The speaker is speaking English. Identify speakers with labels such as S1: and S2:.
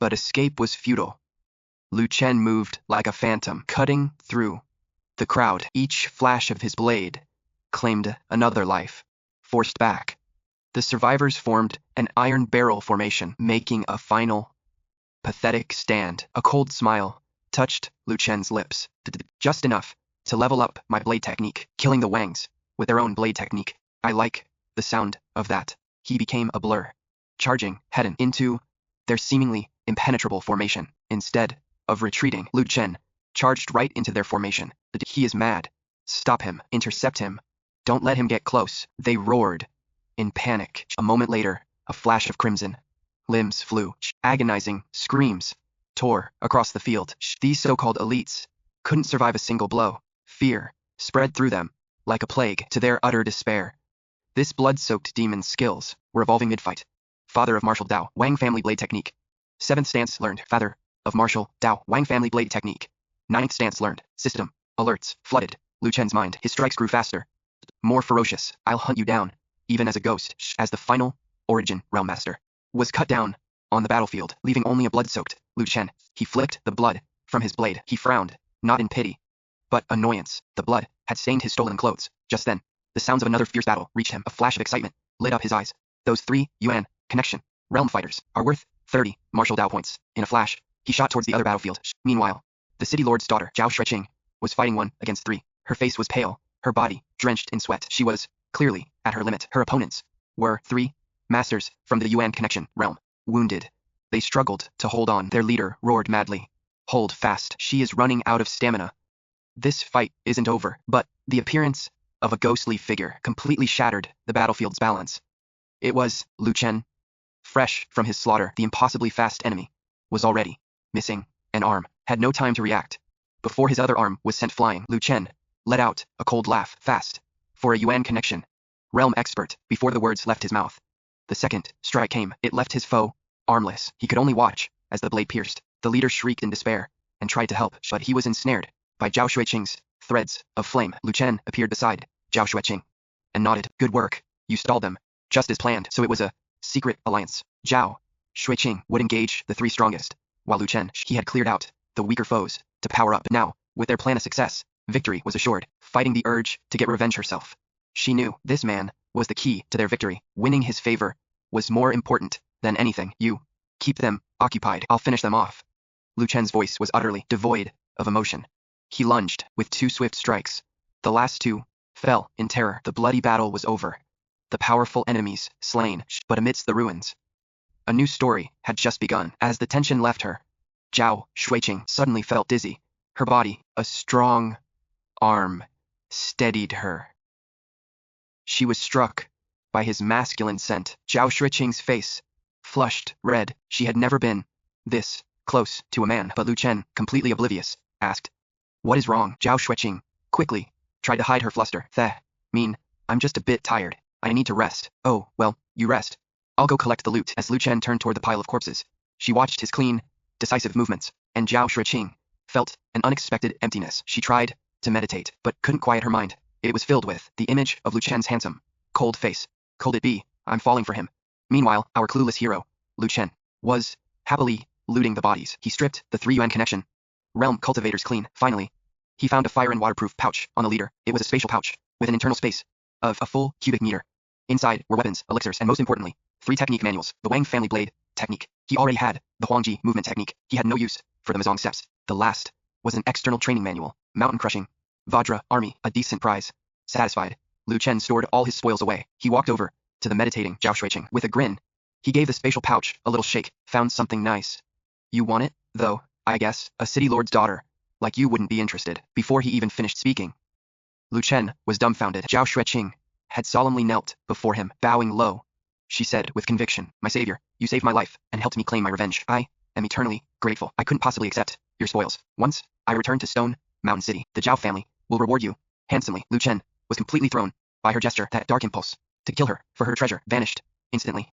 S1: But escape was futile. Lu Chen moved like a phantom, cutting through the crowd. Each flash of his blade claimed another life. Forced back, the survivors formed an iron barrel formation, making a final, pathetic stand. A cold smile touched Lu Chen's lips. Just enough to level up my blade technique, killing the Wangs with their own blade technique. I like the sound of that. He became a blur, charging head into their seemingly impenetrable formation. Instead of retreating, Lu Chen charged right into their formation. He is mad. Stop him. Intercept him. Don't let him get close. They roared in panic. A moment later, a flash of crimson. Limbs flew. Agonizing screams tore across the field. These so-called elites couldn't survive a single blow. Fear spread through them like a plague. To their utter despair, this blood-soaked demon's skills were evolving mid-fight. Father of martial Dao, Wang family blade technique. 7th stance learned. Father of martial Dao, Wang family blade technique. 9th stance learned. System alerts flooded Lu Chen's mind. His strikes grew faster, more ferocious. I'll hunt you down, even as a ghost. As the final origin realm master was cut down on the battlefield, leaving only a blood-soaked Lu Chen, he flicked the blood from his blade. He frowned, not in pity, but annoyance. The blood had stained his stolen clothes. Just then, the sounds of another fierce battle reached him. A flash of excitement lit up his eyes. Those 3 Yuan connection realm fighters are worth 30 martial Dao points. In a flash, he shot towards the other battlefield. Meanwhile, the city lord's daughter, Zhao Shuiqing, was fighting 1 against 3. Her face was pale, her body drenched in sweat. She was clearly at her limit. Her opponents were 3 masters from the Yuan connection realm. Wounded, they struggled to hold on. Their leader roared madly. Hold fast. She is running out of stamina. This fight isn't over. But the appearance of a ghostly figure completely shattered the battlefield's balance. It was Lu Chen. Fresh from his slaughter, the impossibly fast enemy was already missing an arm. Had no time to react. Before his other arm was sent flying, Lu Chen let out a cold laugh. Fast for a Yuan connection realm expert. Before the words left his mouth, the second strike came. It left his foe armless. He could only watch as the blade pierced. The leader shrieked in despair and tried to help, but he was ensnared by Zhao Shuiqing's threads of flame. Lu Chen appeared beside Zhao Shuiqing and nodded. Good work. You stalled them, just as planned. So it was a secret alliance. Zhao Shuiqing would engage the 3 strongest, while Lu Chen, he had cleared out the weaker foes to power up. Now, with their plan a success, victory was assured. Fighting the urge to get revenge herself, she knew this man was the key to their victory. Winning his favor was more important than anything. You keep them occupied. I'll finish them off. Lu Chen's voice was utterly devoid of emotion. He lunged with 2 swift strikes. The last 2 fell in terror. The bloody battle was over. The powerful enemies slain. But amidst the ruins, a new story had just begun. As the tension left her, Zhao Shuiqing suddenly felt dizzy. Her body, a strong arm, steadied her. She was struck by his masculine scent. Zhao Shuiqing's face flushed red. She had never been this close to a man. But Lu Chen, completely oblivious, asked, "What is wrong?" Zhao Shuiqing quickly tried to hide her fluster. I'm just a bit tired. I need to rest." "Oh, well, you rest. I'll go collect the loot." As Lu Chen turned toward the pile of corpses, she watched his clean, decisive movements, and Zhao Shuiqing felt an unexpected emptiness. She tried to meditate, but couldn't quiet her mind. It was filled with the image of Lu Chen's handsome, cold face. Could it be I'm falling for him? Meanwhile, our clueless hero, Lu Chen, was happily looting the bodies. He stripped the 3 Yuan connection realm cultivators clean. Finally, he found a fire and waterproof pouch on the leader. It was a spatial pouch with an internal space of a full cubic meter. Inside were weapons, elixirs, and most importantly, 3 technique manuals. The Wang family blade technique. He already had the Huangji movement technique. He had no use for the Mazong steps. The last was an external training manual. Mountain crushing. Vajra army, a decent prize. Satisfied, Lu Chen stored all his spoils away. He walked over to the meditating Zhao Shuiqing. With a grin, he gave the spatial pouch a little shake. Found something nice. You want it, though, I guess. A city lord's daughter like you wouldn't be interested. Before he even finished speaking, Lu Chen was dumbfounded. Zhao Shuiqing had solemnly knelt before him, bowing low. She said with conviction, "My savior, you saved my life and helped me claim my revenge. I am eternally grateful. I couldn't possibly accept your spoils. Once I return to Stone Mountain City, the Zhao family will reward you handsomely." Lu Chen was completely thrown by her gesture. That dark impulse to kill her for her treasure vanished instantly.